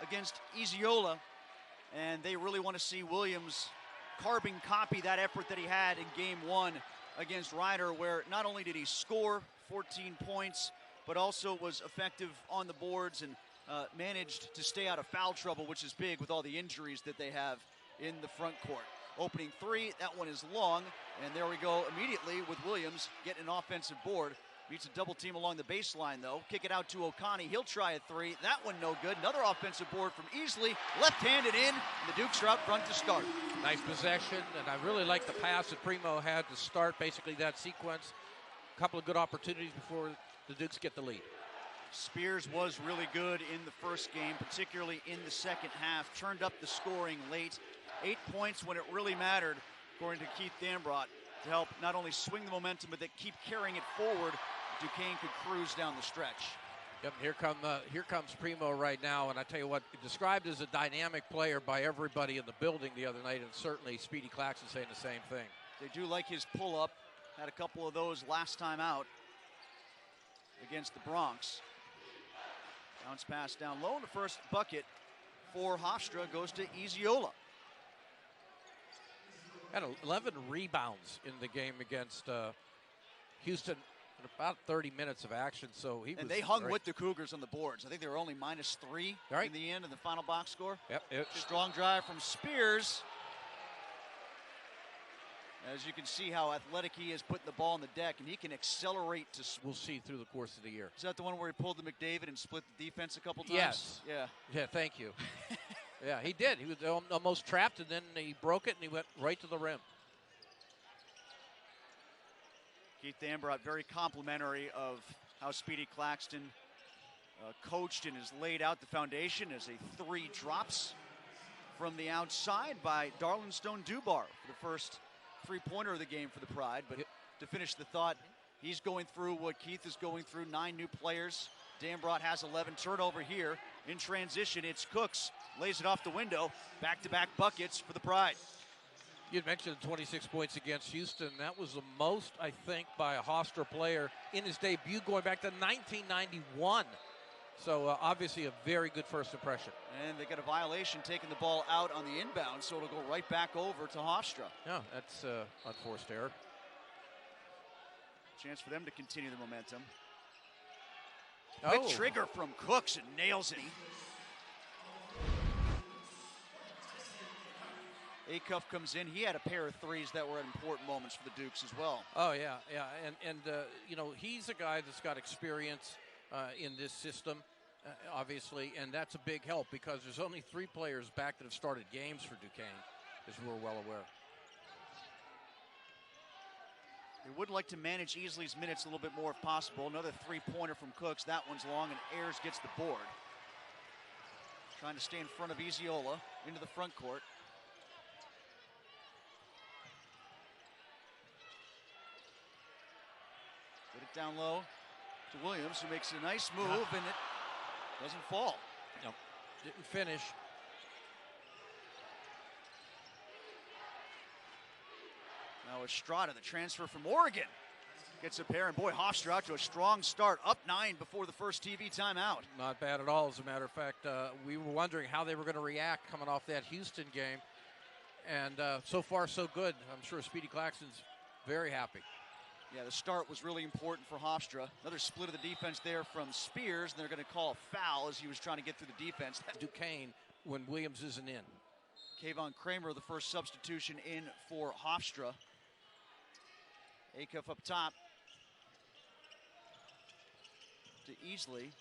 against Eziola, and they really want to see Williams carbon copy that effort that he had in game one against Ryder, where not only did he score 14 points, but also was effective on the boards and managed to stay out of foul trouble, which is big with all the injuries that they have in the front court. Opening three, that one is long, and there we go immediately with Williams getting an offensive board. Beats a double team along the baseline, though. Kick it out to Okani. He'll try a three. That one no good. Another offensive board from Easley. Left-handed in, and the Dukes are out front to start. Nice possession, and I really like the pass that Primo had to start basically that sequence. A couple of good opportunities before the Dukes get the lead. Spears was really good in the first game, particularly in the second half. Turned up the scoring late. 8 points when it really mattered, according to Keith Dambrot, to help not only swing the momentum, but that keep carrying it forward. Duquesne could cruise down the stretch. Yep, here comes Primo right now, and I tell you what, described as a dynamic player by everybody in the building the other night, and certainly Speedy Claxton saying the same thing. They do like his pull-up. Had a couple of those last time out against the Bronx. Bounce pass down low, and the first bucket for Hofstra goes to Eziola. Had 11 rebounds in the game against Houston in about 30 minutes of action, so he was. And they hung great with the Cougars on the boards. I think they were only -3 in the end of the final box score. Yep. Strong drive from Spears. As you can see how athletic he is putting the ball on the deck, and he can accelerate to. We'll see through the course of the year. Is that the one where he pulled the McDavid and split the defense a couple times? Yes. Yeah, thank you. Yeah, he did. He was almost trapped, and then he broke it, and he went right to the rim. Keith Dambrot very complimentary of how Speedy Claxton coached and has laid out the foundation as a three drops from the outside by Darlinstone Dubar for the first three-pointer of the game for the Pride. But to finish the thought, he's going through what Keith is going through, 9 new players. Dambrot has 11. Turnover here in transition. It's Cooks, lays it off the window. Back-to-back buckets for the Pride. You mentioned 26 points against Houston. That was the most, I think, by a Hofstra player in his debut going back to 1991. So obviously a very good first impression. And they got a violation taking the ball out on the inbound, so it'll go right back over to Hofstra. Yeah, that's unforced error. Chance for them to continue the momentum. Oh. Quick trigger from Cooks and nails it. Acuff comes in. He had a pair of threes that were at important moments for the Dukes as well. Oh, yeah. And you know, he's a guy that's got experience in this system, obviously, and that's a big help because there's only 3 players back that have started games for Duquesne, as we're well aware. They would like to manage Easley's minutes a little bit more if possible. Another three-pointer from Cooks. That one's long, and Ayers gets the board. Trying to stay in front of Eziola into the front court. Get it down low to Williams, who makes a nice move, and it doesn't fall. No, didn't finish. Now Estrada, the transfer from Oregon, gets a pair, and boy, Hofstra out to a strong start, up 9 before the first TV timeout. Not bad at all, as a matter of fact. We were wondering how they were going to react coming off that Houston game, and so far so good. I'm sure Speedy Claxton's very happy. Yeah, the start was really important for Hofstra. Another split of the defense there from Spears, and they're going to call a foul as he was trying to get through the defense. Duquesne when Williams isn't in. Kayvon Kramer, the first substitution in for Hofstra. Acuff up top to Easley.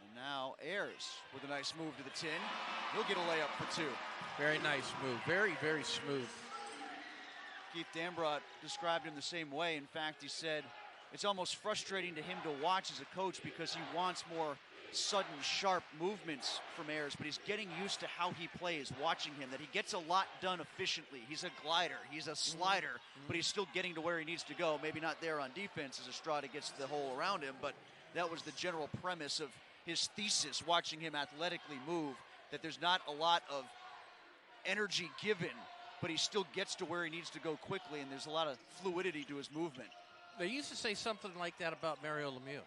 And now Ayers with a nice move to the tin. He'll get a layup for 2. Very nice move. Very, very smooth. Keith Dambrot described him the same way. In fact, he said it's almost frustrating to him to watch as a coach because he wants more sudden, sharp movements from Ayers, but he's getting used to how he plays, watching him, that he gets a lot done efficiently. He's a glider, he's a slider, but he's still getting to where he needs to go. Maybe not there on defense as Estrada gets the hole around him, but that was the general premise of his thesis, watching him athletically move, that there's not a lot of energy given, but he still gets to where he needs to go quickly, and there's a lot of fluidity to his movement. They used to say something like that about Mario Lemieux.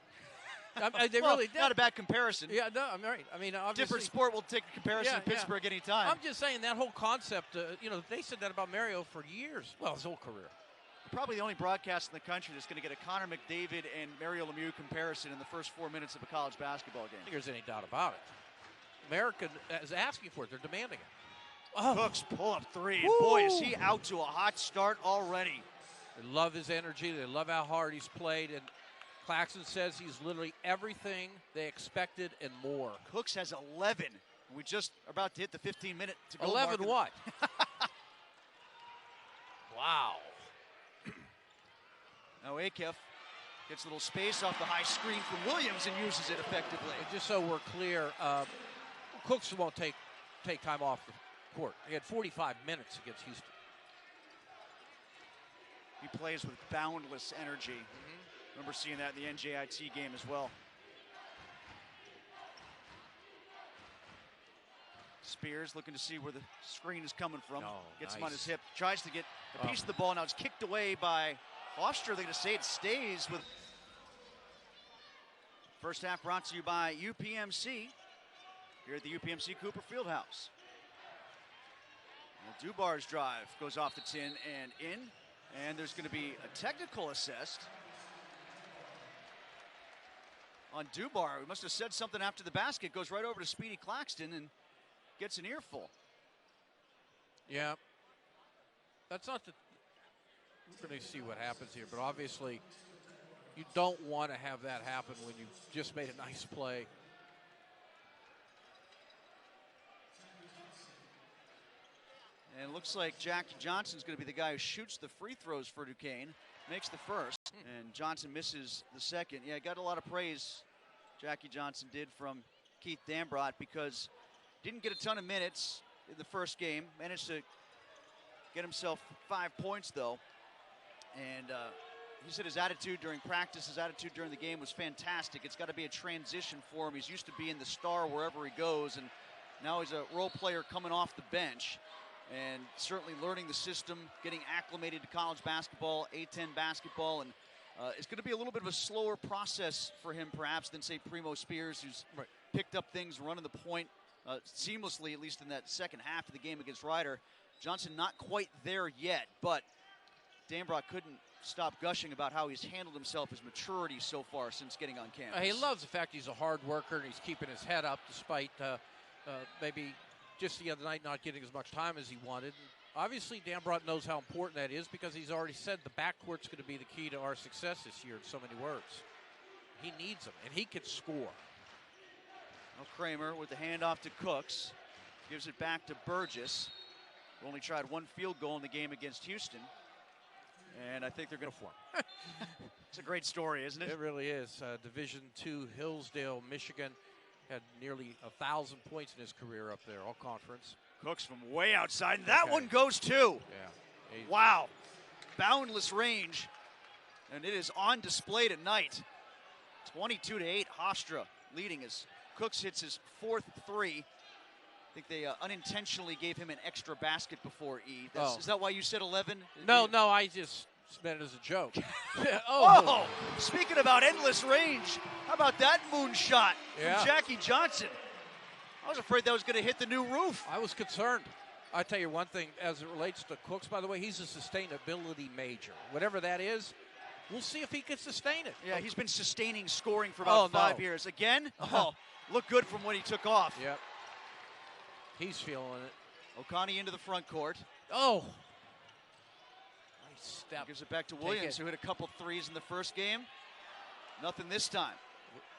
They really did. Not a bad comparison. Yeah, no, I'm right. I mean, obviously, different sport will take a comparison to Pittsburgh anytime. I'm just saying that whole concept. They said that about Mario for years. Well, his whole career. Probably the only broadcast in the country that's going to get a Connor McDavid and Mario Lemieux comparison in the first 4 minutes of a college basketball game. I think there's any doubt about it. America is asking for it. They're demanding it. Oh. Cooks pull-up three. And boy, is he out to a hot start already. They love his energy. They love how hard he's played. And Claxton says he's literally everything they expected and more. Cooks has 11. We just are about to hit the 15-minute to go 11 mark. what? Wow. Now Akef gets a little space off the high screen from Williams and uses it effectively. And just so we're clear, Cooks won't take time off the court. He had 45 minutes against Houston. He plays with boundless energy. Remember seeing that in the NJIT game as well. Spears looking to see where the screen is coming from. Gets him on his hip. Tries to get a piece of the ball. Now it's kicked away by Hofstra. They're going to say it stays with. First half brought to you by UPMC here at the UPMC Cooper Fieldhouse. Well, Dubar's drive goes off the tin and in. And there's going to be a technical assessed on Dubar. We must have said something after the basket. Goes right over to Speedy Claxton and gets an earful. Yeah. That's not the... We're going to see what happens here, but obviously you don't want to have that happen when you just made a nice play. And it looks like Jackie Johnson's going to be the guy who shoots the free throws for Duquesne. Makes the first, and Johnson misses the second. Yeah, got a lot of praise, Jackie Johnson did, from Keith Dambrot, because didn't get a ton of minutes in the first game. Managed to get himself 5 points, though. And he said his attitude during practice, his attitude during the game was fantastic. It's got to be a transition for him. He's used to being the star wherever he goes, and now he's a role player coming off the bench. And certainly learning the system, getting acclimated to college basketball, A-10 basketball, and it's going to be a little bit of a slower process for him perhaps than, say, Primo Spears, who's picked up things running the point seamlessly, at least in that second half of the game against Ryder. Johnson not quite there yet, but Dambrot couldn't stop gushing about how he's handled himself, his maturity so far since getting on campus. He loves the fact he's a hard worker and he's keeping his head up despite maybe just the other night not getting as much time as he wanted. Obviously, Dambrot knows how important that is because he's already said the backcourt's going to be the key to our success this year in so many words. He needs them, and he can score. Well, Kramer with the handoff to Cooks. Gives it back to Burgess. Only tried one field goal in the game against Houston. And I think they're going to form. It's a great story, isn't it? It really is. Division II, Hillsdale, Michigan. Had nearly 1,000 points in his career up there, all conference. Cooks from way outside, and that one goes too. Yeah. Wow. Boundless range, and it is on display tonight. 22-8, Hofstra leading as Cooks hits his fourth three. I think they unintentionally gave him an extra basket before E. Is that why you said 11? No, I just meant it as a joke. Oh, speaking about endless range, how about that moonshot from Jackie Johnson? I was afraid that was going to hit the new roof. I was concerned. I tell you one thing, as it relates to Cooks, by the way, he's a sustainability major. Whatever that is, we'll see if he can sustain it. Yeah, he's been sustaining scoring for about 5 years. Again, looked good from when he took off. Yep. He's feeling it. O'Connor into the front court. Oh. Nice step. Gives it back to Williams, who hit a couple threes in the first game. Nothing this time.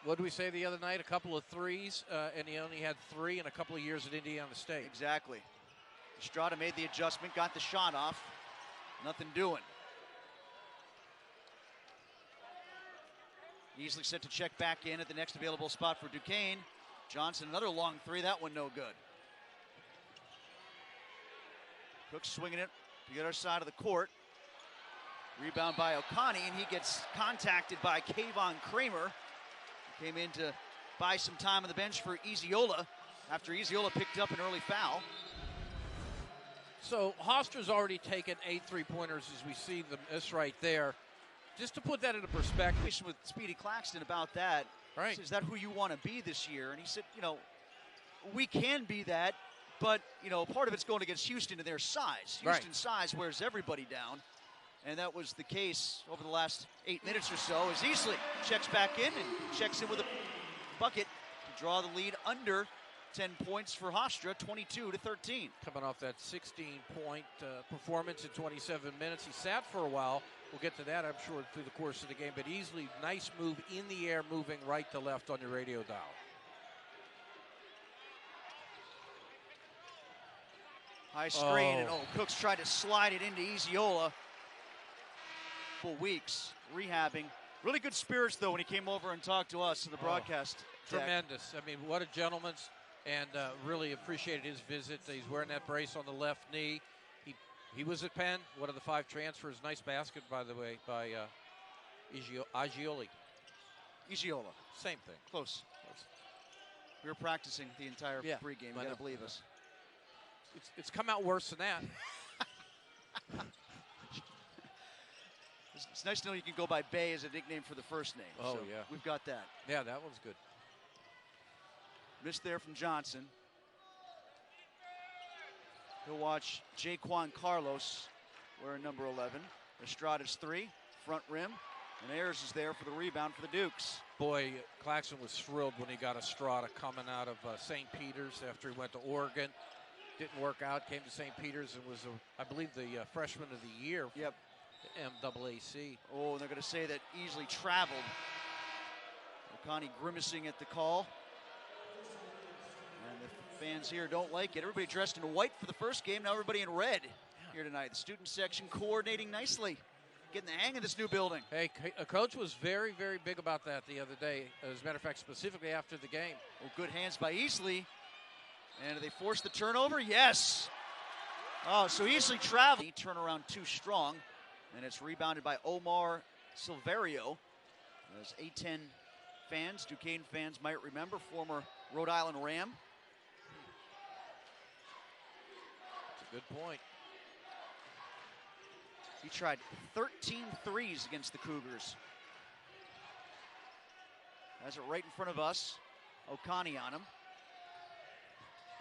What did we say the other night? A couple of threes, and he only had 3 in a couple of years at Indiana State. Exactly. Estrada made the adjustment, got the shot off. Nothing doing. Easily set to check back in at the next available spot for Duquesne. Johnson, another long three. That one no good. Cooks swinging it to the other side of the court. Rebound by O'Connor, and he gets contacted by Kayvon Kramer. Came in to buy some time on the bench for Eziola after Eziola picked up an early foul. So Hofstra's already taken 8 3-pointers as we see this right there. Just to put that into perspective. With Speedy Claxton about that. Right. Said, is that who you want to be this year? And he said, you know, we can be that, but, you know, part of it's going against Houston and their size. Houston's size wears everybody down. And that was the case over the last 8 minutes or so as Easley checks back in and checks in with a bucket to draw the lead under 10 points for Hofstra, 22-13. Coming off that 16-point performance in 27 minutes. He sat for a while. We'll get to that, I'm sure, through the course of the game. But Easley, nice move in the air, moving right to left on your radio dial. High screen, and Cooks tried to slide it into Eziola. For weeks, rehabbing. Really good spirits, though, when he came over and talked to us in the broadcast deck. Tremendous. I mean, what a gentleman, and really appreciated his visit. He's wearing that brace on the left knee. He was at Penn, one of the 5 transfers. Nice basket, by the way, by Aggioli. Eziola. Same thing. Close. We were practicing the entire pregame. You got to believe us. It's come out worse than that. It's nice to know you can go by Bay as a nickname for the first name. Oh, so yeah. We've got that. Yeah, that one's good. Missed there from Johnson. He'll watch Jaquan Carlos wearing number 11. Estrada's 3, front rim. And Ayers is there for the rebound for the Dukes. Boy, Claxton was thrilled when he got Estrada coming out of St. Peter's after he went to Oregon. Didn't work out, came to St. Peter's and was, I believe, the freshman of the year. Yep. MAAC. Oh, and they're going to say that Easley traveled. O'Connor grimacing at the call. And the fans here don't like it. Everybody dressed in white for the first game. Now everybody in red here tonight. The student section coordinating nicely. Getting the hang of this new building. Hey, a coach was very, very big about that the other day. As a matter of fact, specifically after the game. Oh, good hands by Easley. And do they force the turnover? Yes. Oh, so Easley traveled. Turnaround too strong. And it's rebounded by Omar Silverio. As A10 fans, Duquesne fans might remember, former Rhode Island Ram. That's a good point. He tried 13 threes against the Cougars. Has it right in front of us. O'Connor on him.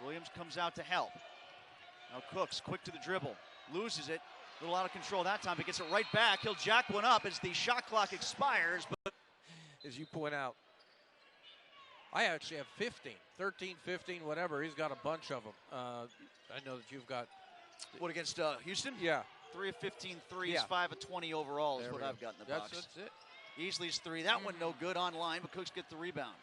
Williams comes out to help. Now Cooks, quick to the dribble. Loses it. A little out of control that time, but gets it right back. He'll jack one up as the shot clock expires. But as you point out, I actually have 15, 13, 15, whatever. He's got a bunch of them. I know that you've got. What, against Houston? Yeah. 3 of 15 threes, 5 of 20 overall is what I've got in the box. That's it. Easley's 3. That one no good online, but Cooks get the rebound.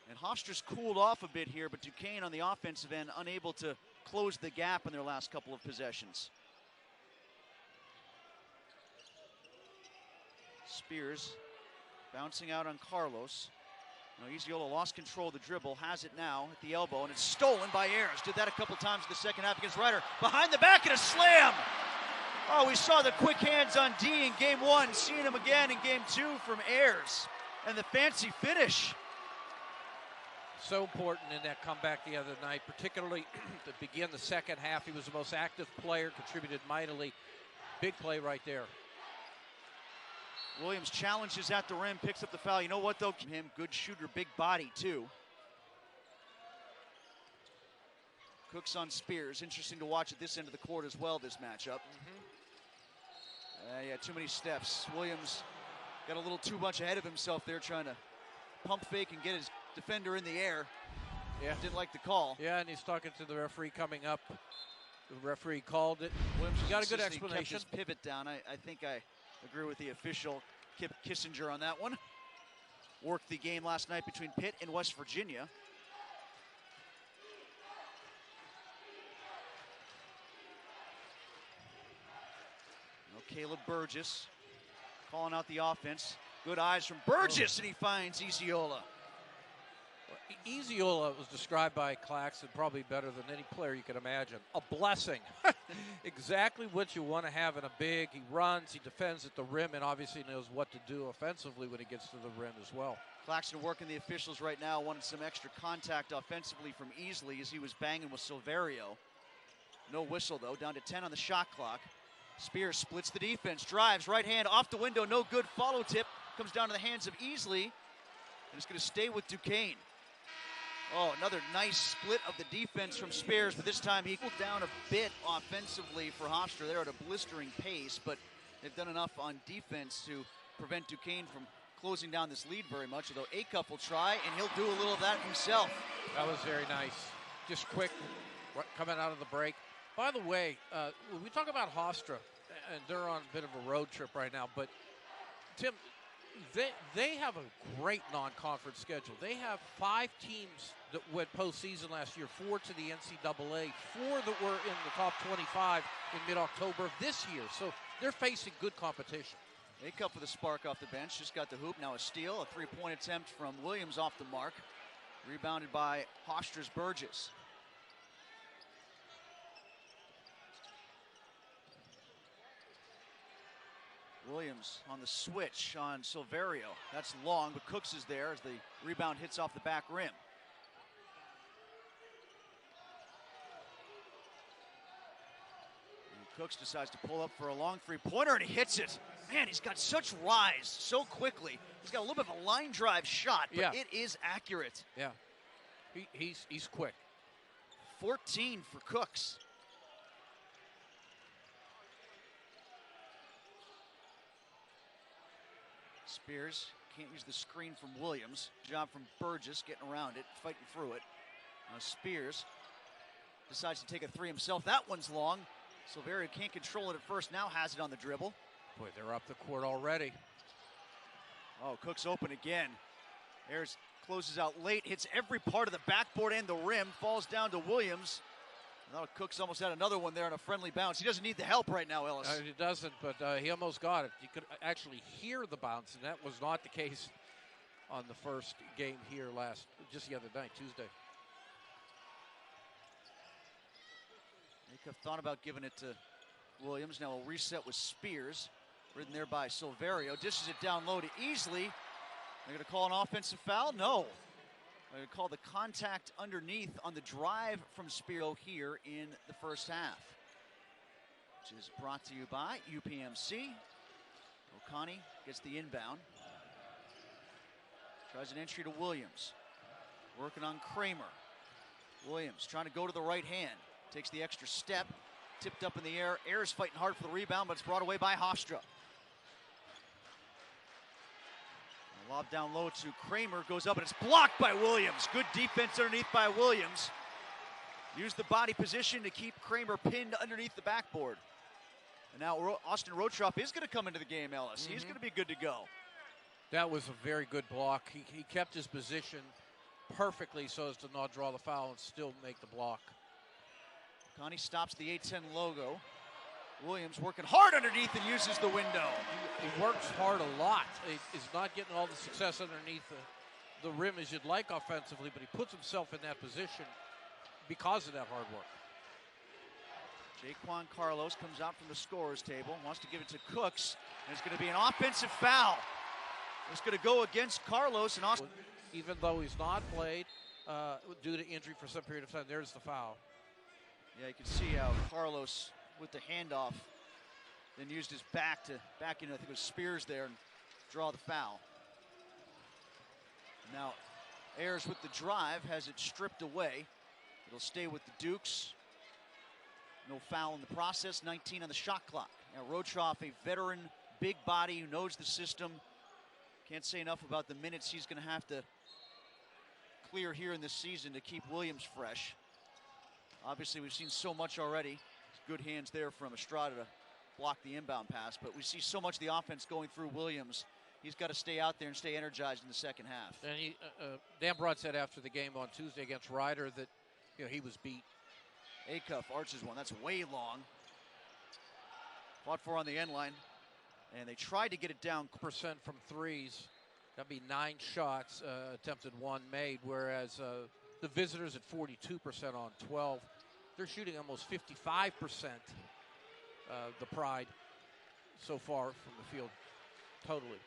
And Hofstra's cooled off a bit here, but Duquesne on the offensive end unable to close the gap in their last couple of possessions. Spears bouncing out on Carlos. Now Eziola lost control of the dribble, has it now at the elbow, and it's stolen by Ayers. Did that a couple times in the second half against Ryder. Behind the back and a slam! Oh, we saw the quick hands on D in game 1, seeing him again in game 2 from Ayers. And the fancy finish. So important in that comeback the other night, particularly to begin the second half. He was the most active player, contributed mightily. Big play right there. Williams challenges at the rim, picks up the foul. You know what, though? Him, good shooter, big body, too. Cooks on Spears. Interesting to watch at this end of the court as well, this matchup. Yeah, too many steps. Williams got a little too much ahead of himself there, trying to pump fake and get his defender in the air. Yeah. Didn't like the call. Yeah, and he's talking to the referee coming up. The referee called it. Williams got a good explanation. Kept his pivot down. I think I agree with the official, Kip Kissinger, on that one. Worked the game last night between Pitt and West Virginia. Now Caleb Burgess calling out the offense. Good eyes from Burgess, and he finds Eziola. Eziola was described by Claxton probably better than any player you could imagine. A blessing. Exactly what you want to have in a big. He runs, he defends at the rim, and obviously knows what to do offensively when he gets to the rim as well. Claxton working the officials right now. Wanted some extra contact offensively from Easley as he was banging with Silverio. No whistle, though. Down to 10 on the shot clock. Spears splits the defense. Drives, right hand off the window. No good. Follow tip. Comes down to the hands of Easley. and it's going to stay with Duquesne. Oh, another nice split of the defense from Spears, but this time he cooled down a bit offensively for Hofstra. They're at a blistering pace, but they've done enough on defense to prevent Duquesne from closing down this lead very much, although Acuff will try, and he'll do a little of that himself. That was very nice. Just quick, coming out of the break. By the way, when we talk about Hofstra, and they're on a bit of a road trip right now, but Tim, they have a great non-conference schedule. They have 5 teams that went postseason last year, 4 to the NCAA, 4 that were in the top 25 in mid-October of this year. So they're facing good competition. Acuff with a spark off the bench, just got the hoop. Now a steal, a three-point attempt from Williams off the mark. Rebounded by Hofstra's Burgess. Williams on the switch on Silverio. That's long, but Cooks is there as the rebound hits off the back rim. And Cooks decides to pull up for a long three-pointer, and he hits it. Man, he's got such rise so quickly. He's got a little bit of a line drive shot, but it is accurate. Yeah, he's quick. 14 for Cooks. Spears can't use the screen from Williams. Job from Burgess getting around it, fighting through it. Now Spears decides to take a three himself. That one's long. Silverio can't control it at first, now has it on the dribble. Boy, they're up the court already. Oh, Cook's open again. Ayers closes out late, hits every part of the backboard and the rim, falls down to Williams. Now Cooks almost had another one there on a friendly bounce. He doesn't need the help right now, Ellis. He doesn't, but he almost got it. You could actually hear the bounce, and that was not the case on the first game here just the other night, Tuesday. Acuff thought about giving it to Williams. Now a reset with Spears. Ridden there by Silverio. Dishes it down low to Easley. They're going to call an offensive foul? No. They're going to call the contact underneath on the drive from Spears here in the first half. Which is brought to you by UPMC. O'Connie gets the inbound. Tries an entry to Williams. Working on Kramer. Williams trying to go to the right hand. Takes the extra step. Tipped up in the air. Ayers fighting hard for the rebound, but it's brought away by Hofstra. Lob down low to Kramer, goes up and it's blocked by Williams. Good defense underneath by Williams. Used the body position to keep Kramer pinned underneath the backboard. And now Austin Rotroff is going to come into the game, Ellis. He's going to be good to go. That was a very good block. He kept his position perfectly so as to not draw the foul and still make the block. Connie stops the 8-10 logo. Williams working hard underneath and uses the window. He works hard a lot. He's not getting all the success underneath the rim as you'd like offensively, but he puts himself in that position because of that hard work. Jaquan Carlos comes out from the scorer's table, wants to give it to Cooks, and it's going to be an offensive foul. It's going to go against Carlos and Austin. Even though he's not played due to injury for some period of time, there's the foul. Yeah, you can see how Carlos with the handoff, then used his back to back in, I think it was Spears there, and draw the foul. Now, Ayers with the drive has it stripped away. It'll stay with the Dukes. No foul in the process, 19 on the shot clock. Now, Rotroff, a veteran, big body who knows the system. Can't say enough about the minutes he's going to have to clear here in this season to keep Williams fresh. Obviously, we've seen so much already. Good hands there from Estrada to block the inbound pass, but we see so much of the offense going through Williams. He's got to stay out there and stay energized in the second half. And Dan Broad said after the game on Tuesday against Ryder that he was beat. Acuff arches one. That's way long. Fought for on the end line, and they tried to get it down. Percent from threes. That'd be 9 shots, attempted 1 made, whereas the visitors at 42% on 12. They're shooting almost 55%, the Pride, so far from the field, totally.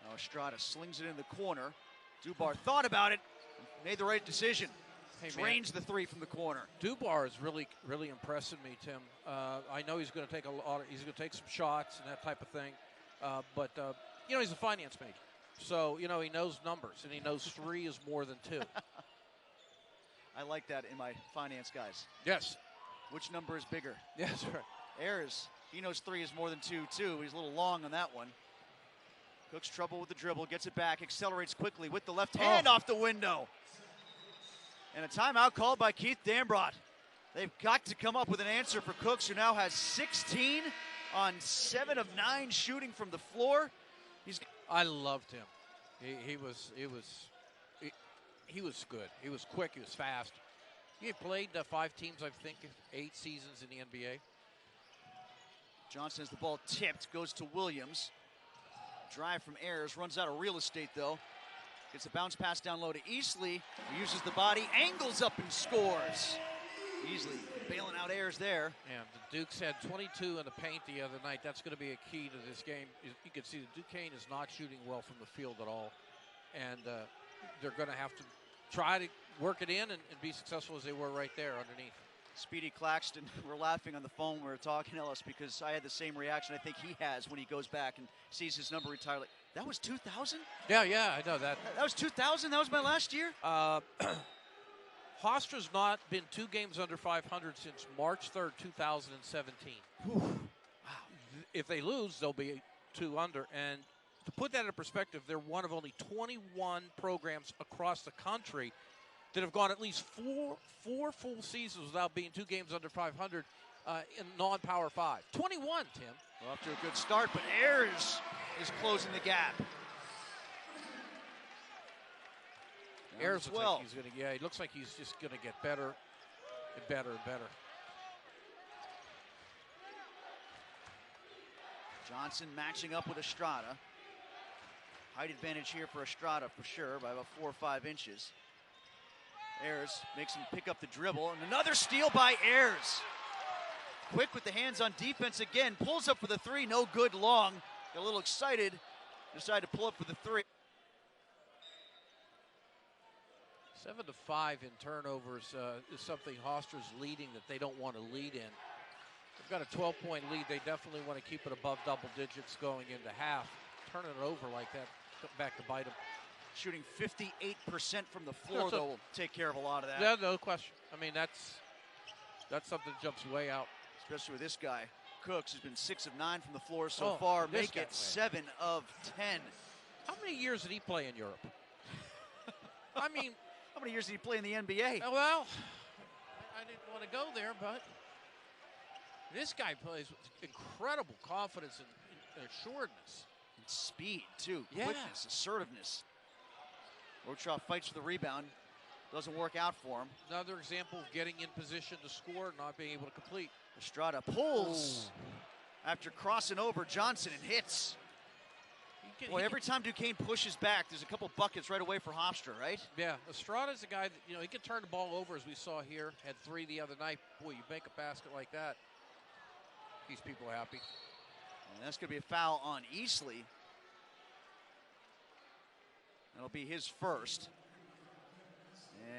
Now Estrada slings it in the corner. Dubar thought about it, made the right decision. Drains the three from the corner. Dubar is really impressing me, Tim. I know he's going to take he's going to take some shots and that type of thing, But he's a finance major. So, he knows numbers, and he knows 3 is more than 2. I like that in my finance guys. Yes. Which number is bigger? Yes, right. Ayers, he knows 3 is more than 2, too. He's a little long on that one. Cook's trouble with the dribble, gets it back, accelerates quickly with the left hand off the window. And a timeout called by Keith Dambrot. They've got to come up with an answer for Cooks, who now has 16 on 7 of 9 shooting from the floor. I loved him. He was good. He was quick. He was fast. He had played 5 teams, I think, 8 seasons in the NBA. Johnson has the ball tipped, goes to Williams. Drive from Ayers, runs out of real estate though. Gets a bounce pass down low to Easley, who uses the body, angles up and scores. Easley bailing out Ayers there. Yeah, the Dukes had 22 in the paint the other night. That's going to be a key to this game. You can see that Duquesne is not shooting well from the field at all. And they're going to have to try to work it in and be successful as they were right there underneath. Speedy Claxton, we're laughing on the phone when we were talking, Ellis, because I had the same reaction I think he has when he goes back and sees his number retired. Like, that was 2000? Yeah, I know that. That was 2000? That was my last year? Hofstra's not been 2 games under 500 since March 3rd, 2017. Wow. If they lose, they'll be 2 under. And to put that in perspective, they're one of only 21 programs across the country that have gone at least four full seasons without being 2 games under 500 in non-Power 5. 21, Tim. Well, off to a good start, but Ayers is closing the gap. Ayers looks like he's going to, he looks like he's just going to get better and better and better. Johnson matching up with Estrada. Height advantage here for Estrada for sure by about 4 or 5 inches. Ayers makes him pick up the dribble, and another steal by Ayers. Quick with the hands on defense again, pulls up for the 3, no good long. Got a little excited, decided to pull up for the 3. 7 to 5 in turnovers is something Hofstra's leading that they don't want to lead in. They've got a 12-point lead. They definitely want to keep it above double digits going into half. Turning it over like that, back to bite them. Shooting 58% from the floor, though, will take care of a lot of that. Yeah, no question. I mean, that's something that jumps way out. Especially with this guy. Cooks has been 6 of 9 from the floor so far. Make it 7 of 10. How many years did he play in Europe? I mean, how many years did he play in the NBA? Well, I didn't want to go there, but this guy plays with incredible confidence and assuredness. And speed, too. Yeah. Quickness, assertiveness. Rochoff fights for the rebound. Doesn't work out for him. Another example of getting in position to score, not being able to complete. Estrada pulls after crossing over Johnson and hits. Boy, every time Duquesne pushes back, there's a couple buckets right away for Hofstra, right? Yeah, Estrada's a guy that, he can turn the ball over, as we saw here. Had 3 the other night. Boy, you make a basket like that, these people are happy. And that's going to be a foul on Easley. That'll be his first.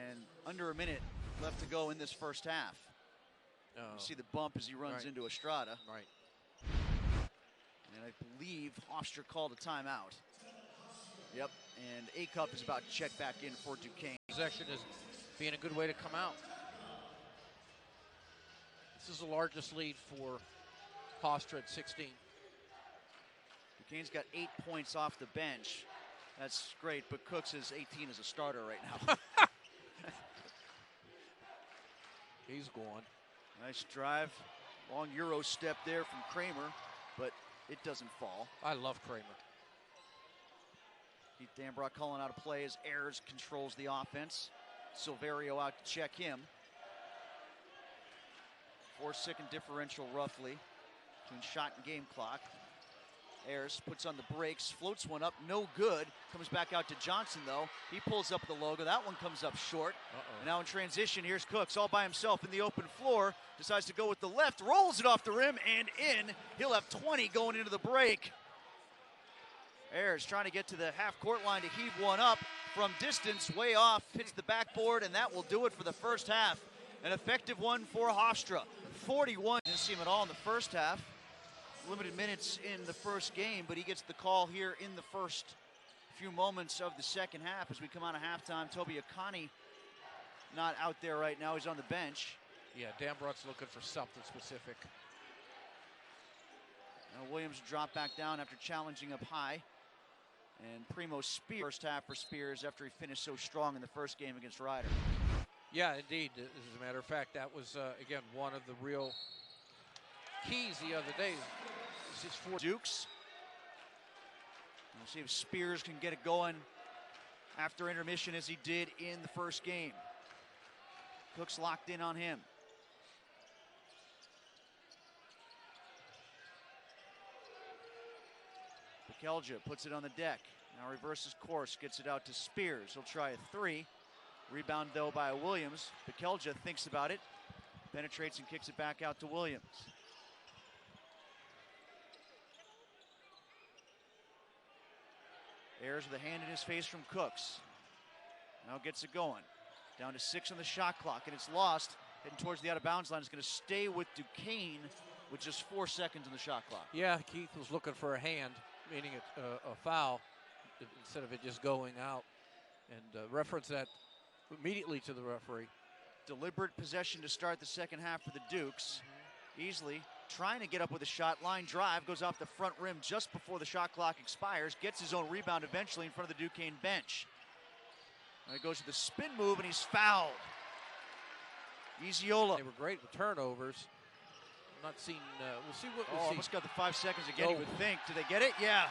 And under a minute left to go in this first half. You see the bump as he runs into Estrada. Right. And I believe Hofstra called a timeout. Yep, and A-Cup is about to check back in for Duquesne. Possession is being a good way to come out. This is the largest lead for Hofstra at 16. Duquesne's got 8 points off the bench. That's great, but Cooks is 18 as a starter right now. He's gone. Nice drive. Long Euro step there from Kramer, but it doesn't fall. I love Kramer. Keith Dambrot calling out a play as Ayers controls the offense. Silverio out to check him. 4-second differential roughly between shot and game clock. Ayers puts on the brakes, floats one up, no good. Comes back out to Johnson, though. He pulls up the logo. That one comes up short. And now in transition, here's Cooks all by himself in the open floor. Decides to go with the left, rolls it off the rim and in. He'll have 20 going into the break. Ayers trying to get to the half-court line to heave one up from distance, way off, hits the backboard, and that will do it for the first half. An effective one for Hofstra. 41. Didn't see him at all in the first half. limited minutes in the first game, but he gets the call here in the first few moments of the second half as we come out of halftime. Toby Akani not out there right now. He's on the bench. Yeah, Dambrot's looking for something specific. Now Williams dropped back down after challenging up high. And Primo Spears, first half for Spears after he finished so strong in the first game against Ryder. Yeah, indeed. As a matter of fact, that was, again, one of the real keys the other day. This is for Dukes. We'll see if Spears can get it going after intermission as he did in the first game. Cook's locked in on him. Bekelja puts it on the deck. Now reverses course, gets it out to Spears. He'll try a three. Rebound though by Williams. Bekelja thinks about it, penetrates and kicks it back out to Williams. Ayers with a hand in his face from Cooks. Now gets it going. Down to 6 on the shot clock, and it's lost. Heading towards the out of bounds line. It's going to stay with Duquesne with just 4 seconds on the shot clock. Yeah, Keith was looking for a hand, meaning a foul, instead of it just going out. And reference that immediately to the referee. Deliberate possession to start the second half for the Dukes. Easily trying to get up with a shot. Line drive goes off the front rim just before the shot clock expires. Gets his own rebound eventually in front of the Duquesne bench. Now he goes to the spin move and he's fouled. Iziola. They were great with turnovers. I'm not seeing, we'll see what we'll see. Almost got the 5 seconds again, you would think. Did they get it? Yeah.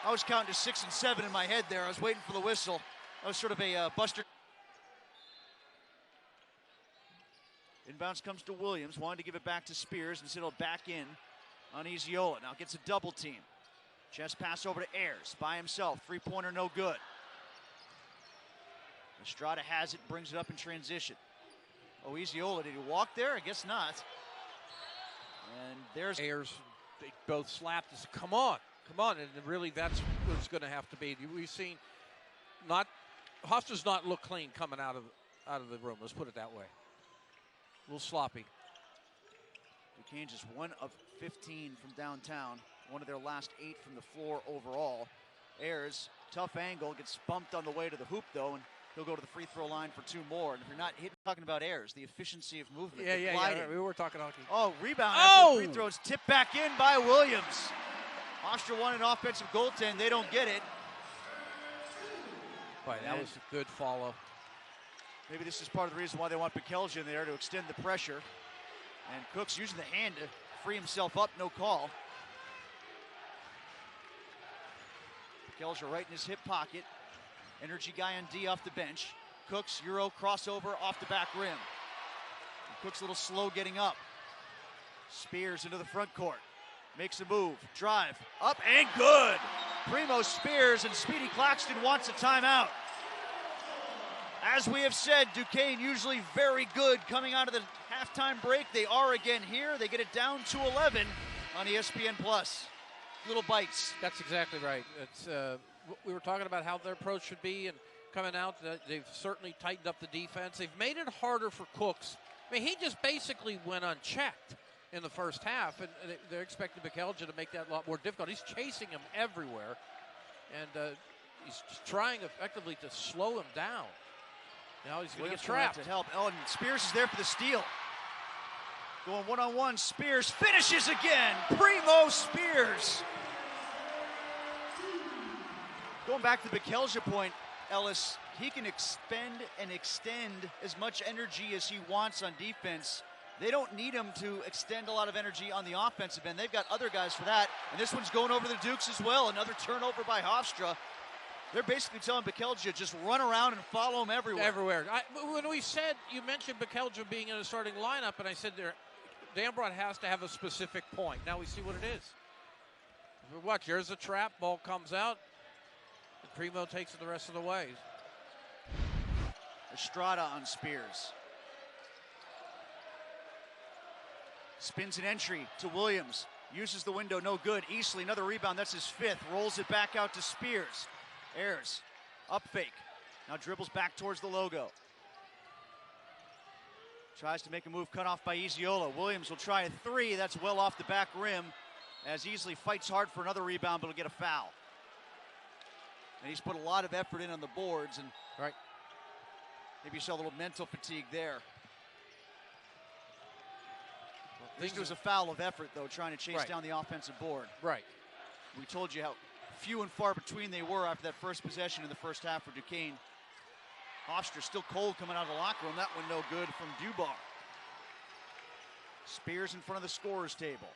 I was counting to 6 and 7 in my head there. I was waiting for the whistle. That was sort of a buster. Inbounds comes to Williams. Wanted to give it back to Spears. Instead it'll back in on Iziola. Now gets a double team. Chest pass over to Ayers by himself. Three-pointer no good. Estrada has it, brings it up in transition. Oh, Iziola, did he walk there? I guess not. And there's Ayers. They both slapped us. Come on. And really that's what it's going to have to be. We've seen Hofstra's not look clean coming out of the room. Let's put it that way. A little sloppy. Duquesne just 1 of 15 from downtown. One of their last 8 from the floor overall. Ayers, tough angle, gets bumped on the way to the hoop though, and he'll go to the free throw line for 2 more. And if you're not talking about Ayers, the efficiency of movement. Yeah, we were talking hockey. Oh, rebound after free throws, tipped back in by Williams. Hofstra won an offensive goaltend, they don't get it. Boy, that was a good follow. Maybe this is part of the reason why they want Bekelja in there to extend the pressure. And Cook's using the hand to free himself up, no call. Bekelja right in his hip pocket. Energy guy on D off the bench. Cooks, Euro crossover off the back rim. And Cook's a little slow getting up. Spears into the front court. Makes a move, drive, up and good. Primo Spears and Speedy Claxton wants a timeout. As we have said, Duquesne usually very good coming out of the halftime break. They are again here. They get it down to 11 on ESPN+. Little bites. That's exactly right. It's we were talking about how their approach should be, and coming out, they've certainly tightened up the defense. They've made it harder for Cooks. I mean, he just basically went unchecked in the first half, and they're expecting Bekelja to make that a lot more difficult. He's chasing him everywhere, and he's trying effectively to slow him down. Now he's going to get trapped. To help. Oh, and Spears is there for the steal. Going one-on-one, Spears finishes again. Primo Spears. Going back to the Bekelja point, Ellis, he can expend and extend as much energy as he wants on defense. They don't need him to extend a lot of energy on the offensive end. They've got other guys for that. And this one's going over the Dukes as well. Another turnover by Hofstra. They're basically telling Bekelja just run around and follow him everywhere. When we said, you mentioned Bekelja being in a starting lineup, and I said Dambrot has to have a specific point. Now we see what it is. Watch, here's a trap, ball comes out, and Primo takes it the rest of the way. Estrada on Spears. Spins an entry to Williams. Uses the window, no good. Easley, another rebound, that's his 5th. Rolls it back out to Spears. Ayers, up fake. Now dribbles back towards the logo. Tries to make a move, cut off by Iziola. Williams will try a 3, that's well off the back rim. as Easley fights hard for another rebound, but will get a foul. And he's put a lot of effort in on the boards, and right. Maybe you saw a little mental fatigue there. At least it was a foul of effort, though, trying to chase down the offensive board. Right. We told you how few and far between they were after that first possession in the first half for Duquesne. Hofstra still cold coming out of the locker room. That one no good from Dubar. Spears in front of the scorer's table.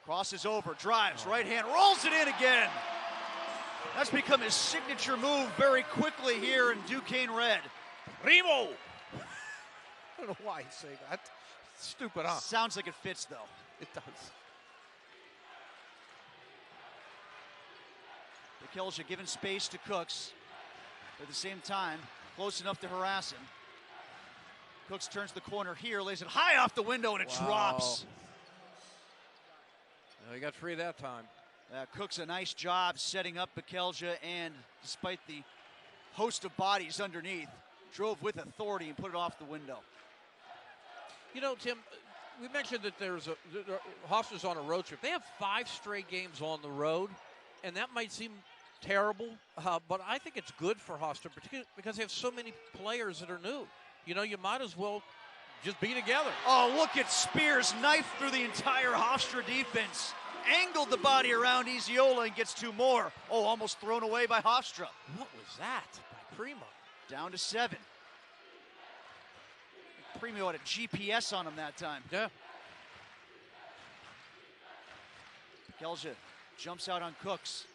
Crosses over, drives, right hand, rolls it in again. That's become his signature move very quickly here in Duquesne red. Remo! I don't know why he's saying that. Stupid, huh? Sounds like it fits, though. It does. Bekelja giving space to Cooks. At the same time, close enough to harass him. Cooks turns the corner here, lays it high off the window, and it drops. No, he got free that time. Cooks a nice job setting up Bekelja, and despite the host of bodies underneath, drove with authority and put it off the window. You know, Tim, we mentioned that Hofstra's on a road trip. They have 5 straight games on the road, and that might seem terrible, but I think it's good for Hofstra, particularly because they have so many players that are new. You know, you might as well just be together. Oh, look at Spears, knife through the entire Hofstra defense. Angled the body around Iziola and gets 2 more. Oh, almost thrown away by Hofstra. What was that by Primo? Down to 7. Primo had a GPS on him that time. Yeah. Bekelja jumps out on Cooks.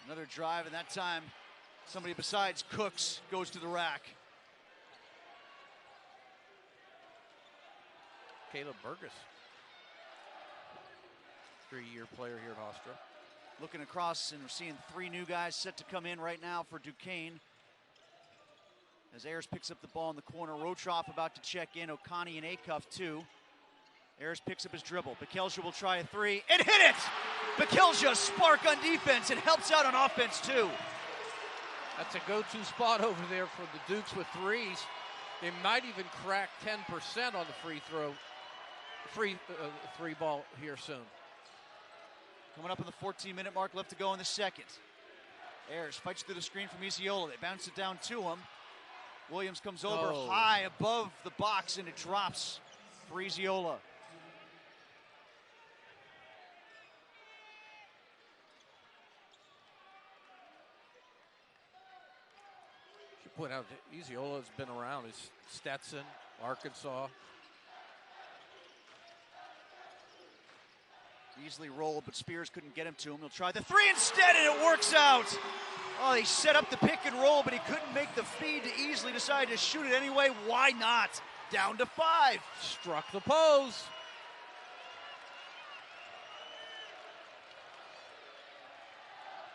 Another drive, and that time somebody besides Cooks goes to the rack. Caleb Burgess, 3-year player here at Hofstra. Looking across, and we're seeing 3 new guys set to come in right now for Duquesne. As Ayers picks up the ball in the corner, Rotroff about to check in, Okani and Acuff too. Ayers picks up his dribble. Bekelja will try a 3 and hit it! Bekelja spark on defense and helps out on offense too. That's a go-to spot over there for the Dukes with 3s. They might even crack 10% on the three ball here soon. Coming up on the 14-minute mark, left to go in the second. Ayers fights through the screen from Iziola. They bounce it down to him. Williams comes over high above the box, and it drops for Iziola. Should point out that Iziola's been around. He's Stetson, Arkansas. Easily rolled, but Spears couldn't get him to him. He'll try the 3 instead, and it works out. Oh, he set up the pick and roll, but he couldn't make the feed to Easley. Decided to shoot it anyway. Why not? Down to 5. Struck the pose.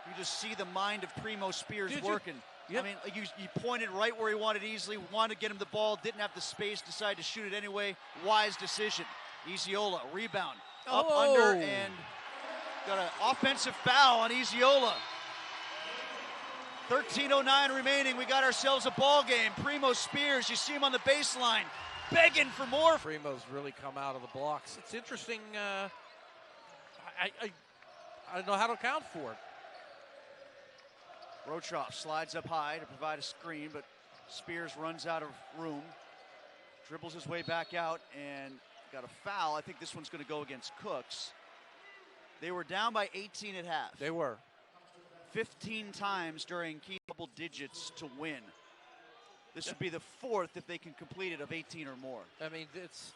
You just see the mind of Primo Spears working. Yep. I mean, you pointed right where he wanted Easley, wanted to get him the ball, didn't have the space, decided to shoot it anyway. Wise decision. Iziola, rebound. Up under, and got an offensive foul on Iziola. 13:09 remaining. We got ourselves a ball game. Primo Spears, you see him on the baseline, begging for more. Primo's really come out of the blocks. It's interesting. I don't know how to account for it. Rotroff slides up high to provide a screen, but Spears runs out of room, dribbles his way back out, and got a foul. I think this one's going to go against Cooks. They were down by 18 at half. They were. 15 times during key double digits to win. This would be the 4th if they can complete it of 18 or more. I mean, it's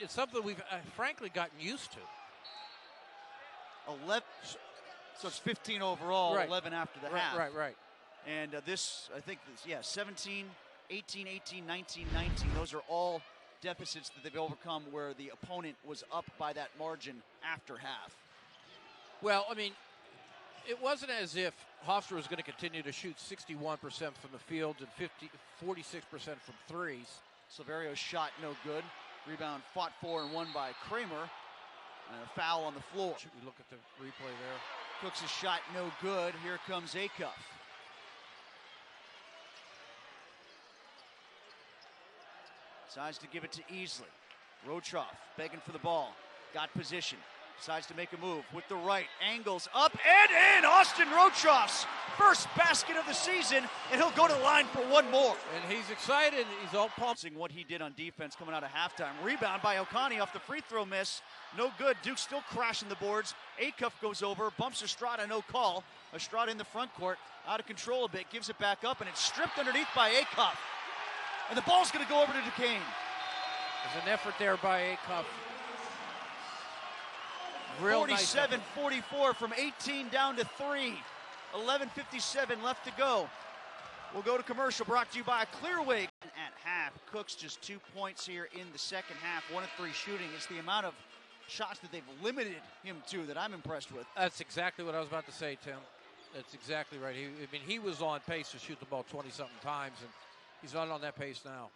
something we've frankly gotten used to. 11, so it's 15 overall, 11 after the half. Right. And this, I think, 17, 18, 18, 19, 19. Those are all deficits that they've overcome where the opponent was up by that margin after half. Well, I mean, it wasn't as if Hofstra was going to continue to shoot 61% from the field and 46% from 3s. Silverio's shot no good. Rebound fought for and won by Kramer. And a foul on the floor. Should we look at the replay there? Cooks' shot no good. Here comes Acuff. Decides to give it to Easley. Rotroff begging for the ball. got position. Decides to make a move with the right. Angles up and in. Austin Rochoff's first basket of the season, and he'll go to the line for one more. And he's excited. He's all pumped. Seeing what he did on defense coming out of halftime. Rebound by O'Connor off the free throw miss. No good. Duke still crashing the boards. Acuff goes over, bumps Estrada, no call. Estrada in the front court, out of control a bit, gives it back up, and it's stripped underneath by Acuff. And the ball's going to go over to Duquesne. There's an effort there by Acuff. 47-44 from 18 down to 3. 11:57 left to go. We'll go to commercial, brought to you by Clearway. At half, Cooks just 2 points here in the second half. 1 of 3 shooting. It's the amount of shots that they've limited him to that I'm impressed with. That's exactly what I was about to say, Tim. That's exactly right. He was on pace to shoot the ball 20-something times, and he's not on that pace now.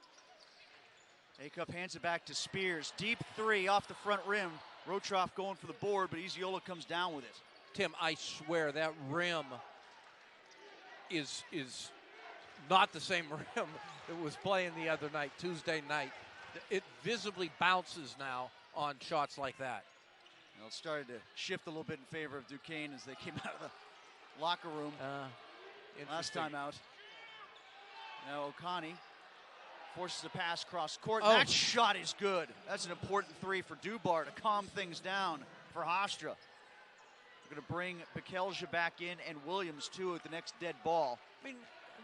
Acuff hands it back to Spears. Deep three off the front rim. Rochoff going for the board, but Iziola comes down with it. Tim, I swear that rim is not the same rim that was playing the other night, Tuesday night. It visibly bounces now on shots like that. Well, it started to shift a little bit in favor of Duquesne as they came out of the locker room last time out. Now O'Connor forces a pass cross court. Oh. That shot is good. That's an important three for Dubar to calm things down for Hofstra. We're going to bring Bekelja back in and Williams too at the next dead ball. I mean,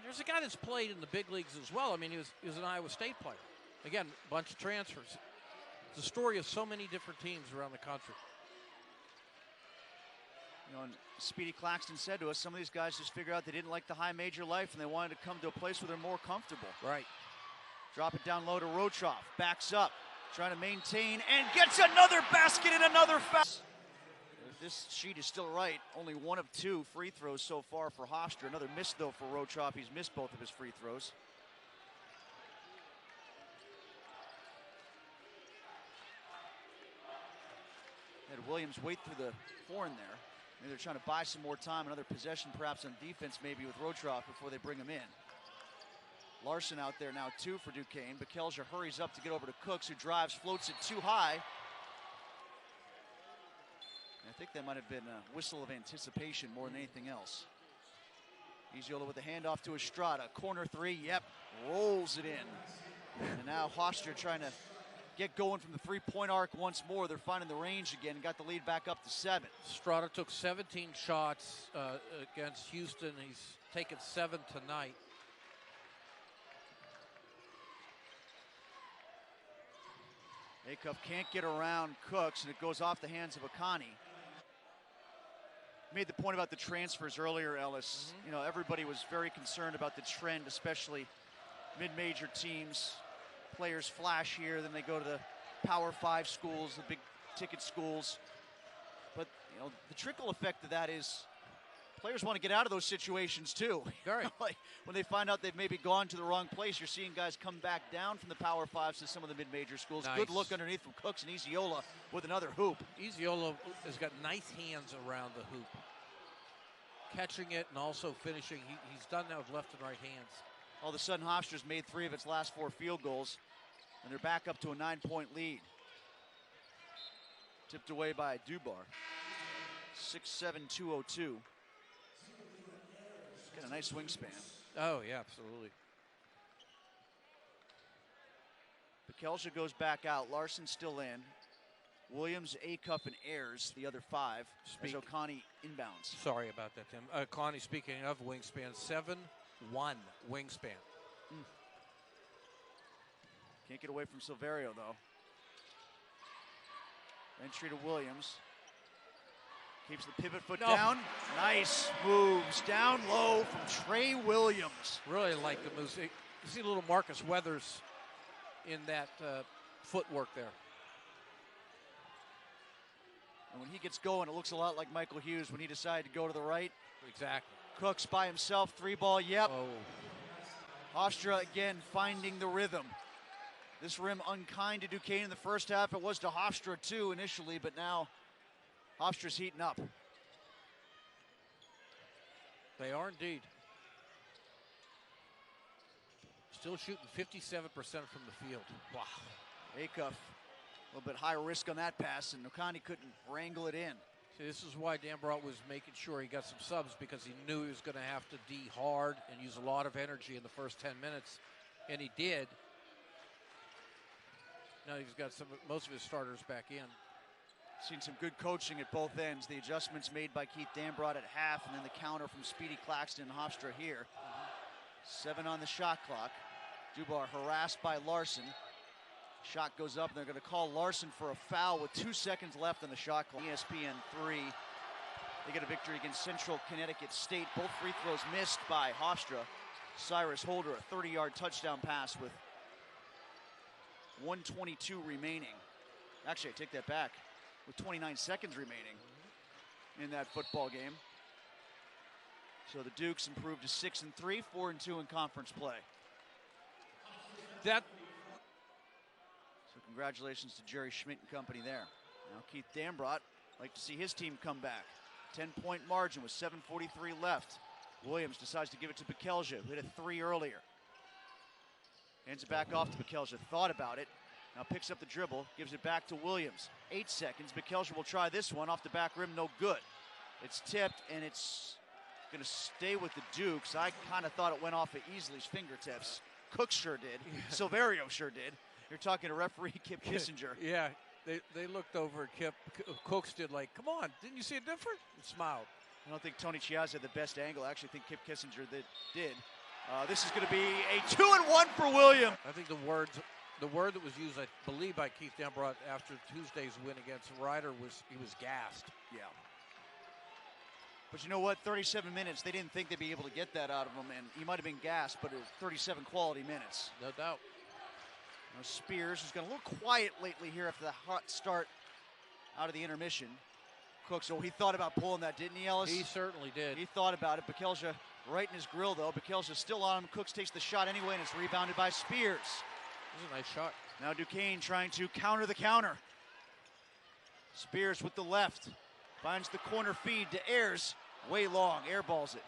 there's a guy that's played in the big leagues as well. I mean, he was an Iowa State player. Again, a bunch of transfers. It's the story of so many different teams around the country. You know, and Speedy Claxton said to us, some of these guys just figured out they didn't like the high major life and they wanted to come to a place where they're more comfortable. Right. Drop it down low to Rochoff. Backs up, trying to maintain, and gets another basket and another foul. If this sheet is still right, only 1 of 2 free throws so far for Hofstra. Another miss, though, for Rochoff. He's missed both of his free throws. Had Williams wait through the horn there. Maybe they're trying to buy some more time, another possession perhaps on defense maybe with Rochoff before they bring him in. Larson out there now, 2 for Duquesne. Bekelja hurries up to get over to Cooks, who drives, floats it too high. I think that might have been a whistle of anticipation more than anything else. Iziola with the handoff to Estrada. Corner 3, yep, rolls it in. And now Hofstra trying to get going from the three-point arc once more. They're finding the range again and got the lead back up to 7. Estrada took 17 shots against Houston. He's taken 7 tonight. Acuff can't get around Cooks, and it goes off the hands of Akani. Made the point about the transfers earlier, Ellis. You know, everybody was very concerned about the trend, especially mid-major teams. Players flash here, then they go to the Power 5 schools, the big ticket schools. But, you know, the trickle effect of that is players want to get out of those situations too. Very. Like when they find out they've maybe gone to the wrong place, you're seeing guys come back down from the Power 5s to some of the mid-major schools. Nice. Good look underneath from Cooks and Iziola with another hoop. Iziola has got nice hands around the hoop. Catching it and also finishing. He's done that with left and right hands. All of a sudden, Hofstra's made 3 of its last 4 field goals, and they're back up to a 9-point lead. Tipped away by Dubar. 6'7", 202. Got a nice wingspan. Oh, yeah, absolutely. Bekelja goes back out. Larson still in. Williams, Acuff, and Ayers, the other 5, as O'Connor inbounds. Sorry about that, Tim. Connie, speaking of wingspan, 7'1" wingspan. Can't get away from Silverio, though. Entry to Williams. Keeps the pivot foot down. Nice moves down low from Trey Williams. Really like the moves. You see a little Marcus Weathers in that footwork there. And when he gets going, it looks a lot like Michael Hughes when he decided to go to the right. Exactly. Cooks by himself, 3-ball, yep. Oh. Hofstra again finding the rhythm. This rim unkind to Duquesne in the first half. It was to Hofstra too initially, but now Hofstra's heating up. They are indeed. Still shooting 57% from the field. Wow. Acuff A little bit high risk on that pass, and Nokani couldn't wrangle it in. See, this is why Dambrot was making sure he got some subs, because he knew he was going to have to D hard and use a lot of energy in the first 10 minutes, and he did. Now he's got most of his starters back in. Seen some good coaching at both ends. The adjustments made by Keith Dambrot at half, and then the counter from Speedy Claxton and Hofstra here. 7 on the shot clock. Dubar harassed by Larson. Shot goes up, and they're going to call Larson for a foul with 2 seconds left on the shot clock. ESPN 3. They get a victory against Central Connecticut State. Both free throws missed by Hofstra. Cyrus Holder, a 30-yard touchdown pass with 1:22 remaining. Actually, I take that back. With 29 seconds remaining in that football game. So the Dukes improved to 6-3, 4-2 in conference play. So congratulations to Jerry Schmidt and company there. Now Keith Dambrot, like to see his team come back. 10-point margin with 7:43 left. Williams decides to give it to Bekelja, who hit a 3 earlier. Hands it back off to Bekelja, thought about it. Now picks up the dribble, gives it back to Williams. 8 seconds, Bekelja will try this one off the back rim, no good. It's tipped, and it's going to stay with the Dukes. I kind of thought it went off of Easley's fingertips. Cook sure did. Silverio sure did. You're talking to referee Kip Kissinger. Yeah, they looked over at Kip. Cooks did like, come on, didn't you see it different? And smiled. I don't think Tony Chiaz had the best angle. I actually think Kip Kissinger did. This is going to be a 2-1 for William. I think the word that was used, I believe, by Keith Dambrot after Tuesday's win against Ryder was he was gassed. Yeah. But you know what? 37 minutes, they didn't think they'd be able to get that out of him, and he might have been gassed, but it was 37 quality minutes. No doubt. Now Spears, who's gone a little quiet lately here after the hot start out of the intermission. Cooks, he thought about pulling that, didn't he, Ellis? He certainly did. He thought about it. Bekelja right in his grill, though. Bekelja's still on him. Cooks takes the shot anyway, and it's rebounded by Spears. This is a nice shot. Now Duquesne trying to counter the counter. Spears with the left. Finds the corner feed to Ayers. Way long. Airballs it.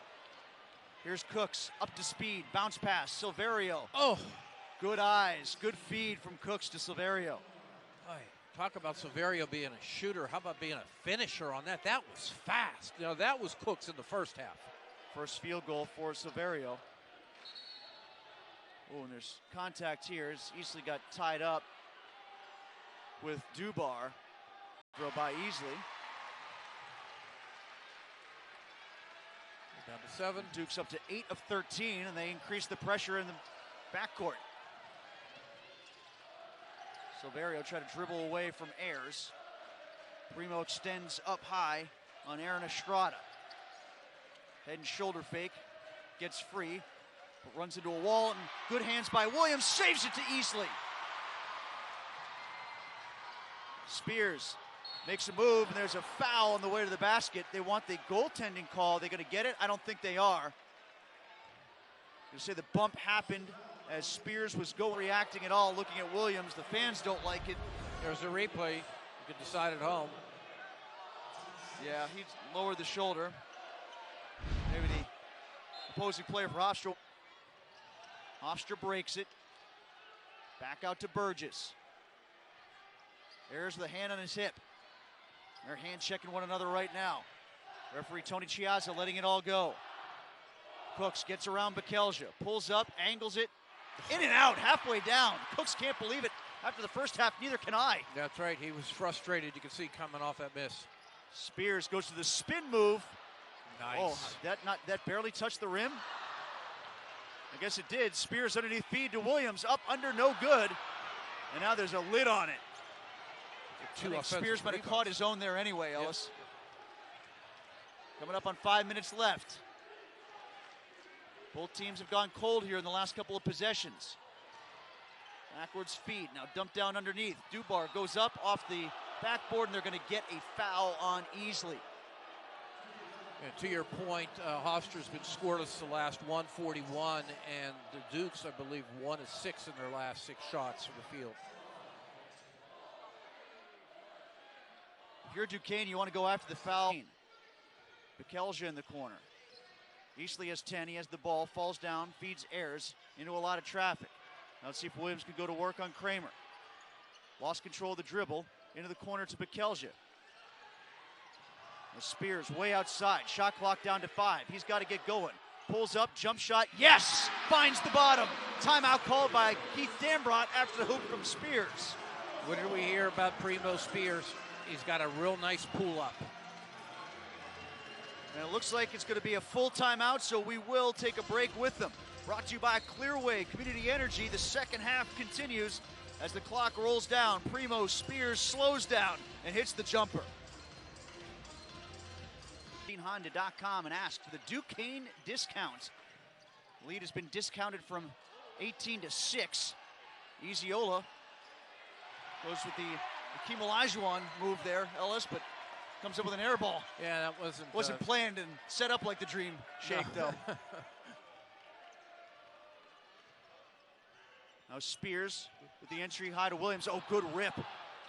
Here's Cooks up to speed. Bounce pass. Silverio. Oh. Good eyes. Good feed from Cooks to Silverio. Talk about Silverio being a shooter. How about being a finisher on that? That was fast. You know, that was Cooks in the first half. First field goal for Silverio. Oh, and there's contact here. Easley got tied up with Dubar. Throw by Easley. Down to 7. Duke's up to 8 of 13, and they increase the pressure in the backcourt. Silverio tried to dribble away from Ayers. Primo extends up high on Aaron Estrada. Head and shoulder fake. Gets free. But runs into a wall, and good hands by Williams. Saves it to Easley. Spears makes a move, and there's a foul on the way to the basket. They want the goaltending call. They're going to get it? I don't think they are. You say the bump happened as Spears was reacting at all, looking at Williams. The fans don't like it. There's a replay. You can decide at home. Yeah, he lowered the shoulder. Maybe the opposing player for Hofstra. Hofstra breaks it. Back out to Burgess. There's the hand on his hip. They're hand checking one another right now. Referee Tony Chiazza letting it all go. Cooks gets around Bekelja, pulls up, angles it, in and out, halfway down. Cooks can't believe it. After the first half, neither can I. That's right, he was frustrated. You can see coming off that miss. Spears goes to the spin move. Nice. Oh, that barely touched the rim? I guess it did. Spears underneath feed to Williams, up under, no good. And now there's a lid on it. I think Spears might have caught his own there anyway, Ellis. Yep. Coming up on 5 minutes left. Both teams have gone cold here in the last couple of possessions. Backwards feed, now dumped down underneath. Dubar goes up off the backboard, and they're going to get a foul on Easley. Yeah, to your point, Hofstra's been scoreless the last 141, and the Dukes, I believe, 1 of 6 in their last 6 shots from the field. If you're Duquesne, you want to go after the foul. Bekelja in the corner. Easley has 10, he has the ball, falls down, feeds Ayers into a lot of traffic. Now let's see if Williams can go to work on Kramer. Lost control of the dribble. Into the corner to Bekelja. Spears way outside. Shot clock down to 5. He's got to get going. Pulls up, jump shot. Yes! Finds the bottom. Timeout called by Keith Dambrot after the hoop from Spears. What did we hear about Primo Spears? He's got a real nice pull up. And it looks like it's going to be a full timeout, so we will take a break with them. Brought to you by Clearway Community Energy. The second half continues as the clock rolls down. Primo Spears slows down and hits the jumper. Honda.com and ask for the Duquesne discount. Lead has been discounted from 18 to 6. Eziola goes with the Akeem Olajuwon move there, Ellis, but comes up with an air ball. Yeah, that wasn't planned and set up like the dream shake, though. Now Spears with the entry high to Williams. Oh, good rip.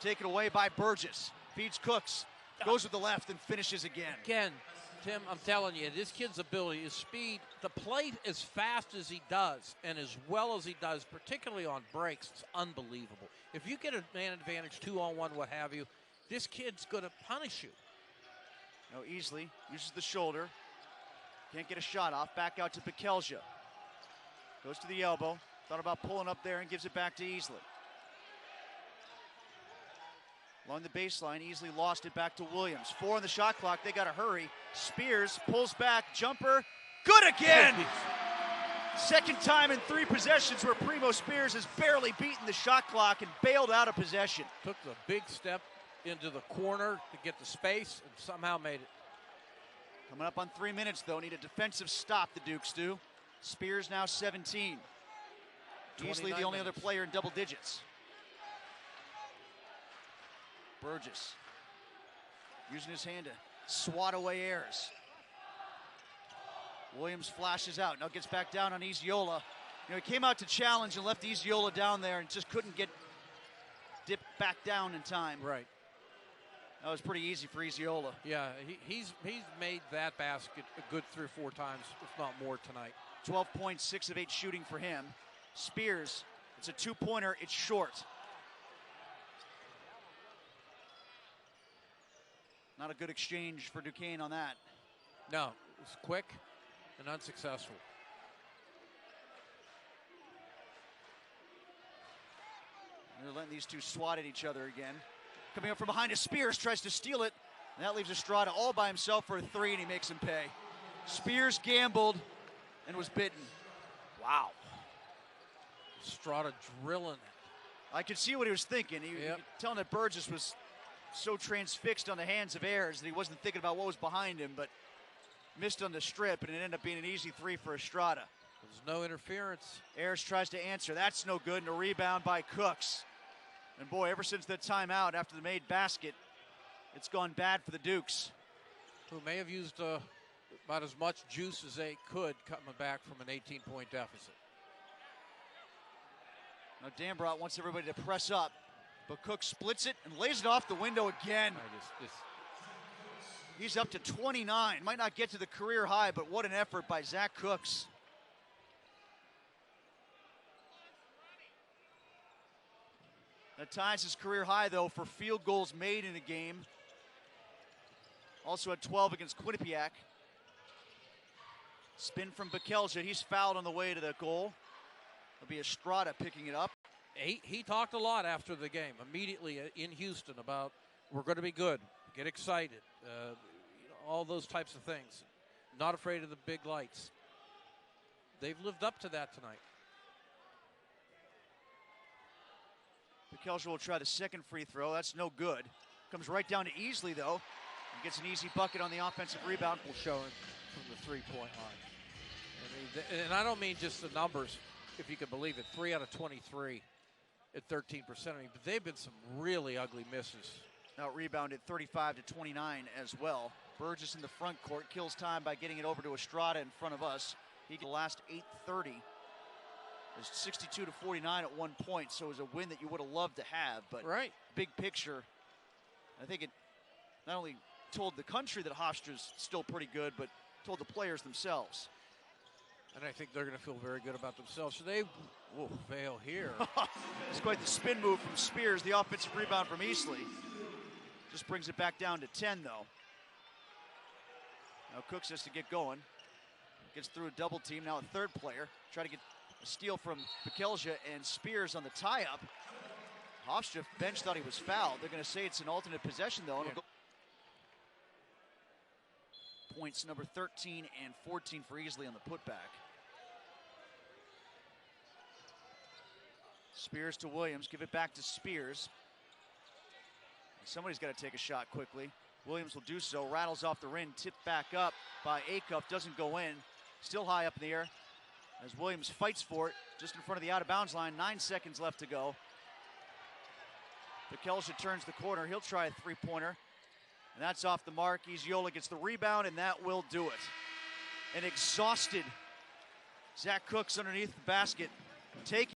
Taken away by Burgess. Feeds Cooks. Goes with the left and finishes again. Again, Tim, I'm telling you, this kid's ability, his speed, the plate as fast as he does and as well as he does, particularly on breaks, it's unbelievable. If you get a man advantage, 2-on-1, what have you, this kid's going to punish you. No, Easley uses the shoulder. Can't get a shot off. Back out to Bekelja. Goes to the elbow. Thought about pulling up there and gives it back to Easley. Along the baseline, Easley lost it back to Williams. 4 on the shot clock. They got to hurry. Spears pulls back. Jumper. Good again! Second time in 3 possessions where Primo Spears has barely beaten the shot clock and bailed out of possession. Took the big step into the corner to get the space and somehow made it. Coming up on 3 minutes, though. Need a defensive stop, the Dukes do. Spears now 17. Easily the only other player in double digits. Burgess using his hand to swat away errors. Williams flashes out. Now gets back down on Eziola. You know, he came out to challenge and left Eziola down there and just couldn't get dipped back down in time. Right. That was pretty easy for Eziola. Yeah, he's made that basket a good 3 or 4 times, if not more, tonight. 12 points, 6 of 8 shooting for him. Spears, it's a 2-pointer, it's short. Not a good exchange for Duquesne on that. No, it was quick and unsuccessful. They're letting these two swat at each other again. Coming up from behind is Spears, tries to steal it. And that leaves Estrada all by himself for a 3, and he makes him pay. Spears gambled and was bitten. Wow. Estrada drilling it. I could see what he was thinking. He was telling that Burgess was so transfixed on the hands of Ayers that he wasn't thinking about what was behind him, but missed on the strip, and it ended up being an easy 3 for Estrada. There's no interference. Ayers tries to answer. That's no good, and a rebound by Cooks. And boy, ever since that timeout after the made basket, it's gone bad for the Dukes. Who may have used about as much juice as they could coming back from an 18-point deficit. Now Dambrot wants everybody to press up, but Cook splits it and lays it off the window again. He's up to 29. Might not get to the career high, but what an effort by Zach Cooks. That ties his career high, though, for field goals made in a game. Also had 12 against Quinnipiac. Spin from Bekelja. He's fouled on the way to the goal. It'll be Estrada picking it up. He talked a lot after the game, immediately in Houston, about we're going to be good, get excited, all those types of things. Not afraid of the big lights. They've lived up to that tonight. Bekelja will try the second free throw. That's no good. Comes right down to Easley, though. And gets an easy bucket on the offensive rebound. Will show him from the three-point line. And I don't mean just the numbers, if you can believe it. 3 out of 23 at 13%. I mean, but they've been some really ugly misses. Out rebounded 35 to 29 as well. Burgess in the front court kills time by getting it over to Estrada in front of us. He the last 8:30. It's 62 to 49 at 1 point, so it was a win that you would have loved to have. But right, big picture, I think it not only told the country that Hofstra's still pretty good, but told the players themselves. And I think they're going to feel very good about themselves. So they will fail here. It's quite the spin move from Spears. The offensive rebound from Easley. Just brings it back down to 10, though. Now Cooks has to get going. Gets through a double team. Now a third player. Try to get a steal from Bekelja and Spears on the tie-up. Hofstra bench thought he was fouled. They're going to say it's an alternate possession, though. Yeah. Points number 13 and 14 for Easley on the putback. Spears to Williams. Give it back to Spears. Somebody's got to take a shot quickly. Williams will do so. Rattles off the rim. Tipped back up by Acuff. Doesn't go in. Still high up in the air as Williams fights for it just in front of the out-of-bounds line. 9 seconds left to go. Bekelja turns the corner. He'll try a three-pointer. And that's off the mark. Iziola gets the rebound, and that will do it. An exhausted Zach Cooks underneath the basket. Taking